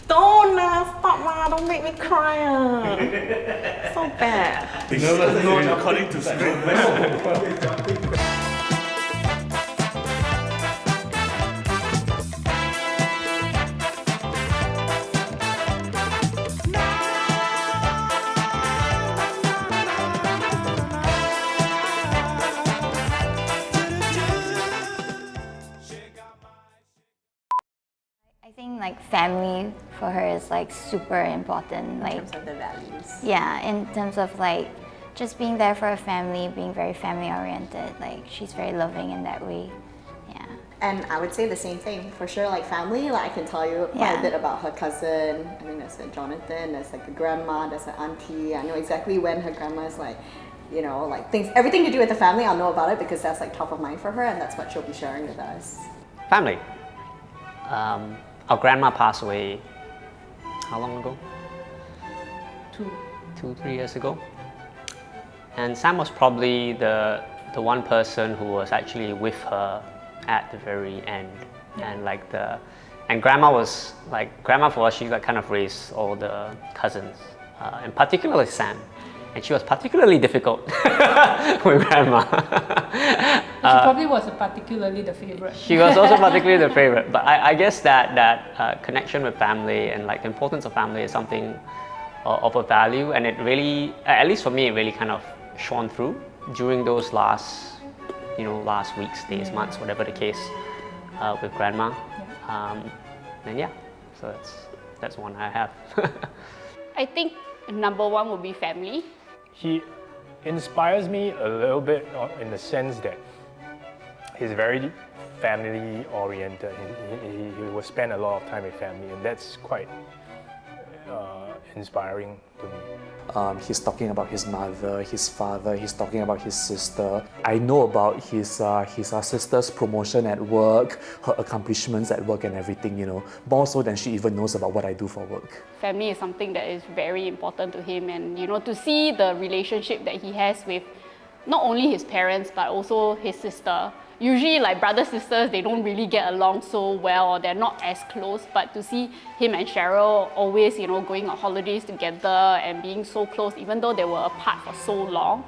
Don't stop don't make me cry so bad. No, according to script. I think like family for her is like super important. Like, In terms of the values. yeah, in terms of like just being there for her family, being very family oriented. Like she's very loving in that way. Yeah. And I would say the same thing for sure. Like family, like I can tell you quite Yeah. a bit about her cousin. I mean, there's a Jonathan, there's like a grandma, there's an auntie. I know exactly when her grandma's like, you know, like things, everything to do with the family. I'll know about it because that's like top of mind for her, and that's what she'll be sharing with us. Family. Our grandma passed away, how long ago? 2-3 years ago. And Sam was probably the one person who was actually with her at the very end. And grandma was like, grandma for us, she got kind of raised all the cousins, and particularly Sam. And she was particularly difficult with grandma. She probably was particularly the favorite. She was also particularly the favorite, but I guess that connection with family and like the importance of family is something of a value, and it really, at least for me, it really kind of shone through during those last weeks, days, months, whatever the case, with grandma. And yeah, so that's one I have. I think number one would be family. He inspires me a little bit in the sense that he's very family oriented. He will spend a lot of time with family, and that's quite inspiring to me. He's talking about his mother, his father, he's talking about his sister. I know about his sister's promotion at work, her accomplishments at work and everything, you know, more so than she even knows about what I do for work. Family is something that is very important to him, and you know, to see the relationship that he has with not only his parents but also his sister. Usually like brothers, sisters, they don't really get along so well, or they're not as close, but to see him and Cheryl always, you know, going on holidays together and being so close, even though they were apart for so long,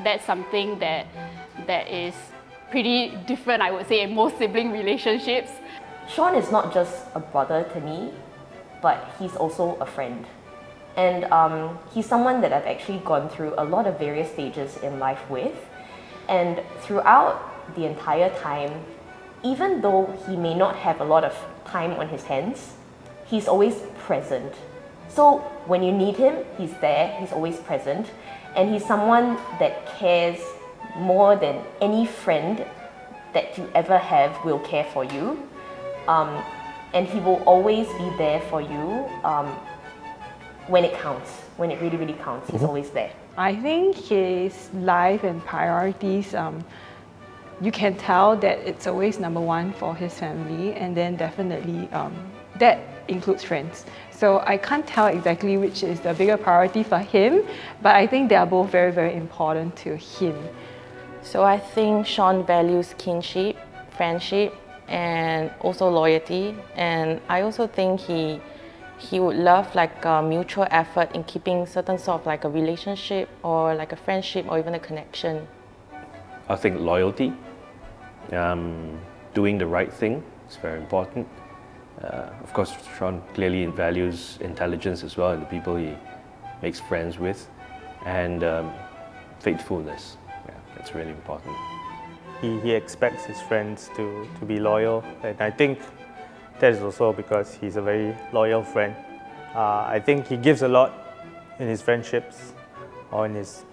that's something that is pretty different, I would say, in most sibling relationships. Sean is not just a brother to me, but he's also a friend. And he's someone that I've actually gone through a lot of various stages in life with. And throughout the entire time, even though he may not have a lot of time on his hands, he's always present. So when you need him, he's there, he's always present. And he's someone that cares more than any friend that you ever have will care for you. And he will always be there for you when it counts, when it really, really counts. He's always there. I think his life and priorities, you can tell that it's always number one for his family, and then definitely that includes friends. So I can't tell exactly which is the bigger priority for him, but I think they are both very, very important to him. So I think Sean values kinship, friendship, and also loyalty. And I also think he would love like a mutual effort in keeping certain sort of like a relationship or like a friendship or even a connection. I think loyalty, doing the right thing is very important. Of course, Sean clearly values intelligence as well in the people he makes friends with, and faithfulness. Yeah, that's really important. He expects his friends to be loyal, and I think that is also because he's a very loyal friend. I think he gives a lot in his friendships or in his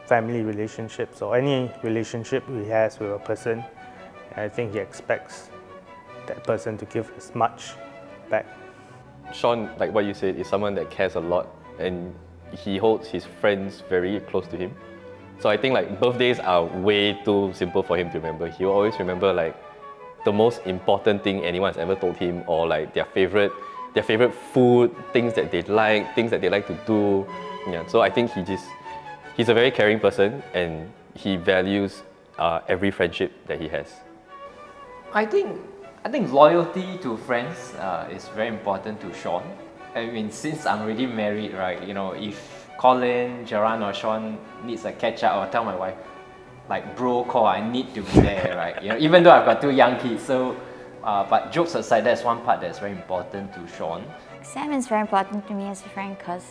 family relationships or any relationship he has with a person. And I think he expects that person to give as much back. Sean, like what you said, is someone that cares a lot, and he holds his friends very close to him. So I think like birthdays are way too simple for him to remember. He'll always remember like the most important thing anyone's ever told him, or like their favorite food, things that they like to do. Yeah, so I think he's a very caring person, and he values every friendship that he has. I think loyalty to friends is very important to Sean. I mean, since I'm already married, right, you know, if Colin, Geran or Sean needs a catch up, I'll tell my wife, like, bro call, I need to be there, right? You know, even though I've got 2 young kids. So, but jokes aside, that's one part that's very important to Sean. Sam is very important to me as a friend because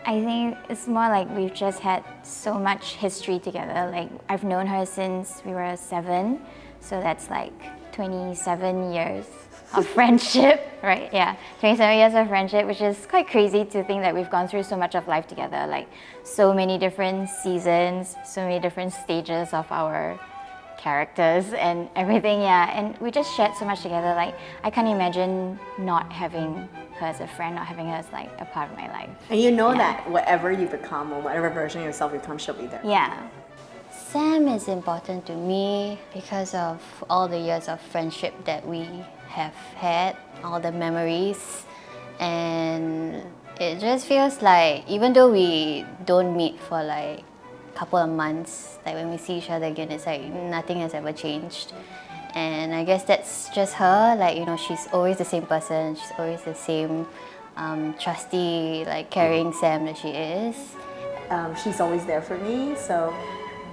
I think it's more like we've just had so much history together. Like, I've known her since we were 7, so that's like 27 years of friendship, right? Yeah, 27 years of friendship, which is quite crazy to think that we've gone through so much of life together, like so many different seasons, so many different stages of our characters and everything, yeah. And we just shared so much together. Like, I can't imagine not having her as a friend, not having her as like a part of my life. And you know that whatever you become or whatever version of yourself you become, she'll be there. Yeah. Sam is important to me because of all the years of friendship that we have had, all the memories, and it just feels like even though we don't meet for like a couple of months, like when we see each other again, it's like nothing has ever changed. And I guess that's just her, like, you know, she's always the same person, she's always the same trusty, like caring Sam that she is. She's always there for me, so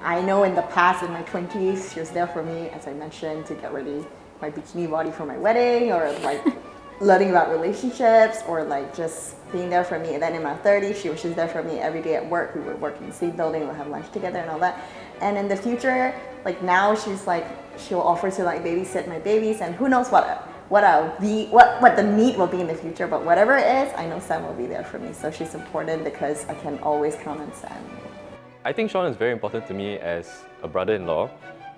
I know in the past, in my 20s, she was there for me, as I mentioned, to get ready my bikini body for my wedding, or like learning about relationships, or like just being there for me. And then in my 30s, she was just there for me every day at work. We would work in the same building, we'd have lunch together and all that. And in the future, like now, she's like, she'll offer to like babysit my babies, and who knows what the need will be in the future. But whatever it is, I know Sam will be there for me. So she's important because I can always count on Sam. I think Sean is very important to me as a brother-in-law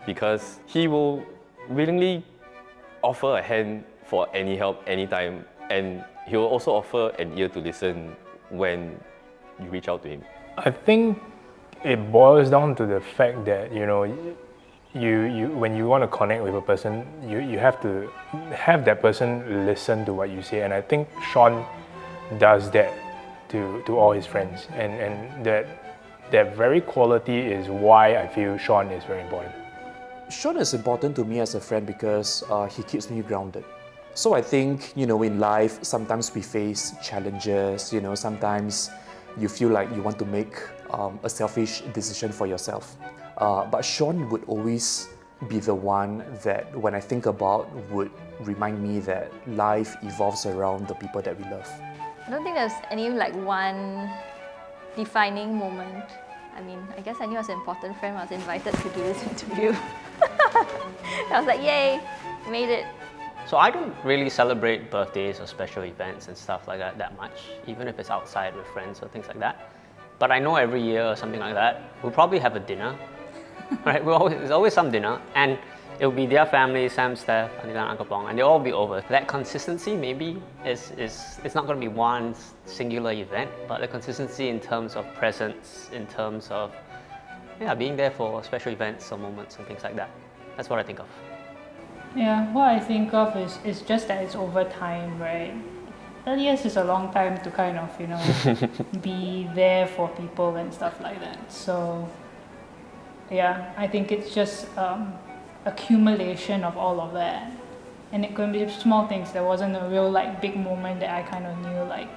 because he will willingly offer a hand for any help, anytime, and he will also offer an ear to listen when you reach out to him. I think it boils down to the fact that, you know, you when you want to connect with a person, you have to have that person listen to what you say, and I think Sean does that to all his friends, and that very quality is why I feel Sean is very important. Sean is important to me as a friend because he keeps me grounded. So I think, you know, in life, sometimes we face challenges, you know, sometimes you feel like you want to make a selfish decision for yourself. But Sean would always be the one that, when I think about, would remind me that life evolves around the people that we love. I don't think there's any like one defining moment. I mean, I guess I knew I was an important friend when I was invited to do this interview. I was like, yay, made it. So I don't really celebrate birthdays or special events and stuff like that much, even if it's outside with friends or things like that. But I know every year or something like that, we'll probably have a dinner, right? There's always some dinner, and it'll be their family, Sam, Steph, Anila, and Uncle Pong, and they'll all be over. That consistency maybe it's not going to be one singular event, but the consistency in terms of presence, in terms of being there for special events or moments and things like that. That's what I think of. Yeah, what I think of is just that it's over time, right? 30 years is a long time to kind of, you know, be there for people and stuff like that. So, yeah, I think it's just accumulation of all of that. And it can be small things. There wasn't a real like big moment that I kind of knew like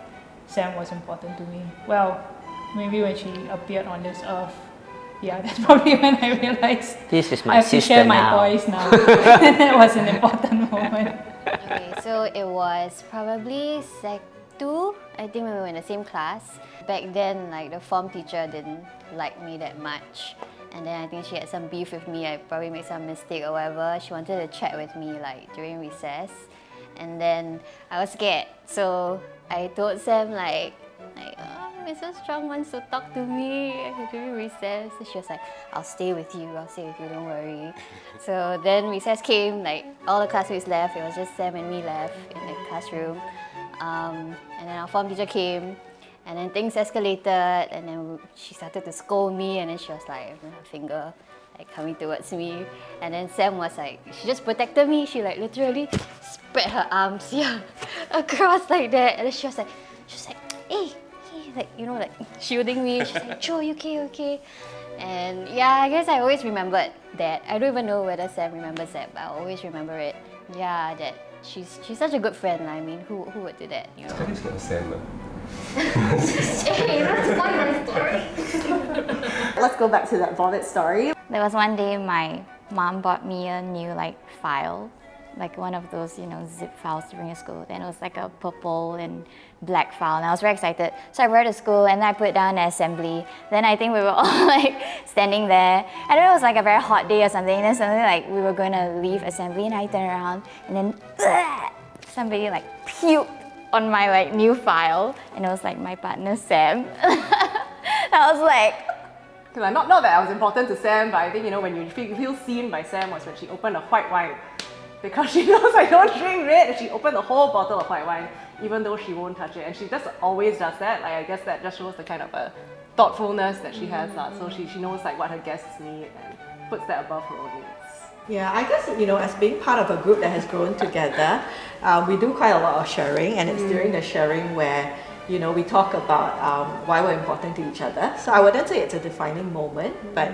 Sam was important to me. Well, maybe when she appeared on this earth. Yeah, that's probably when I realized this is my I have sister to share my now. toys now. That was an important moment. Okay, so it was probably Sec 2, I think when we were in the same class. Back then, like the form teacher didn't like me that much. And then I think she had some beef with me, I probably made some mistake or whatever. She wanted to chat with me like during recess. And then I was scared. So I told Sam like Mrs. Strong wants to talk to me during recess. And she was like, I'll stay with you, don't worry. So then recess came, like all the classmates left, it was just Sam and me left in the classroom. And then our form teacher came, and then things escalated, and then she started to scold me, and then she was like, her finger like coming towards me. And then Sam was like, she just protected me, she like literally spread her arms across like that. And then she was like, hey, like, you know, like shielding me. She's like, Joe, you okay? And yeah, I guess I always remembered that. I don't even know whether Sam remembers that, but I always remember it. Yeah, that she's such a good friend. I mean, who would do that? You know. It's not Sam. Hey, that's not my story. Let's go back to that vomit story. There was one day my mom bought me a new file, like one of those, zip files to bring to school. Then it was like a purple and black file, and I was very excited. So I brought it to school, and then I put it down in assembly. Then I think we were all standing there. I don't know, it was like a very hot day or something. And then suddenly we were going to leave assembly, and I turned around, and then somebody puked on my new file, and it was my partner Sam. I was like, Because not that I was important to Sam, but I think when you feel seen by Sam was when she opened a white wine. Because she knows I don't drink red, and she opened the whole bottle of white wine, even though she won't touch it. And she just always does that. I guess that just shows the kind of thoughtfulness that she has. So she knows what her guests need and puts that above her own needs. Yeah, I guess, as being part of a group that has grown together, we do quite a lot of sharing, and it's during the sharing where, we talk about why we're important to each other. So I wouldn't say it's a defining moment, but,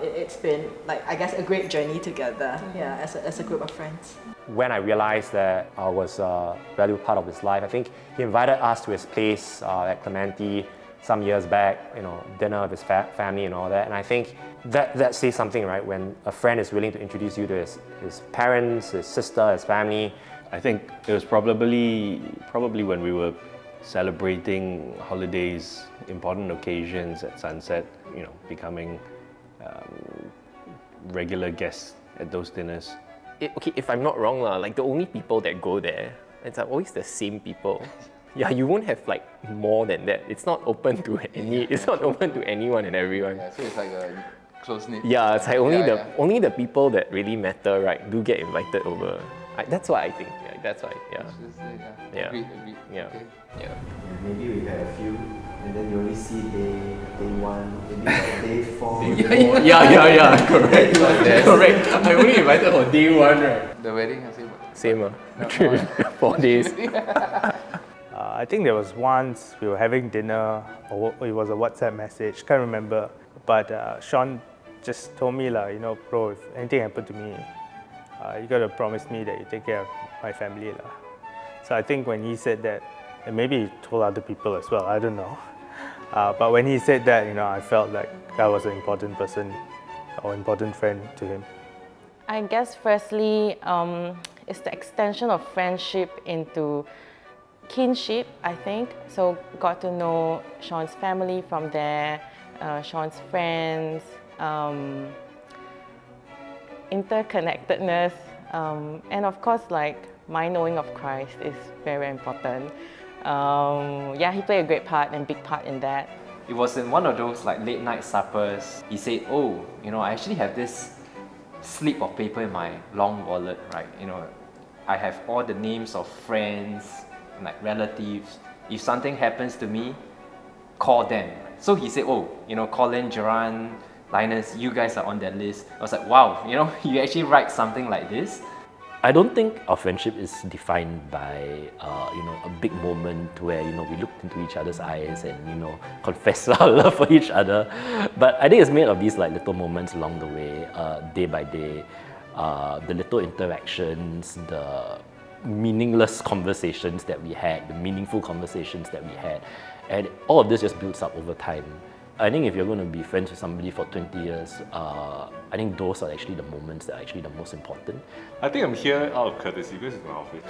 it's been, I guess, a great journey together, as a group of friends. When I realized that I was a valued part of his life, I think he invited us to his place at Clementi some years back, dinner with his family and all that. And I think that says something, right? When a friend is willing to introduce you to his parents, his sister, his family. I think it was probably when we were celebrating holidays, important occasions at Sunset, becoming regular guests at those dinners. Okay, if I'm not wrong, the only people that go there, it's always the same people. Yeah, you won't have more than that. It's not open to it's not open to anyone and everyone. Yeah, so it's like a close-knit. Yeah, it's only the people that really matter, right, do get invited over. That's what I think. Yeah, that's why. Yeah. Agreed. Yeah. Okay. Yeah. Maybe we had a few, and then you only see day one, maybe day 4. Yeah, correct. Correct. I only invited for day 1, right? The wedding, Same. 4 days. I think there was once we were having dinner, or it was a WhatsApp message, can't remember. But Sean just told me, bro, if anything happened to me, you gotta promise me that you take care of my family. So I think when he said that, and maybe he told other people as well, I don't know. But when he said that, I felt like I was an important person or important friend to him. I guess firstly, it's the extension of friendship into kinship, I think. So got to know Sean's family from there, Sean's friends, interconnectedness, and of course my knowing of Christ is very important. He played a great part and big part in that. It was in one of those late night suppers. He said, I actually have this slip of paper in my long wallet, right? I have all the names of friends, relatives. If something happens to me, call them. So he said, Colin, Geran, Linus, you guys are on that list. I was like, wow, you actually write something like this? I don't think our friendship is defined by a big moment where we looked into each other's eyes and confessed our love for each other. But I think it's made of these little moments along the way, day by day, the little interactions, the meaningless conversations that we had, the meaningful conversations that we had, and all of this just builds up over time. I think if you're going to be friends with somebody for 20 years, I think those are actually the moments that are actually the most important. I think I'm here out of courtesy because it's my office.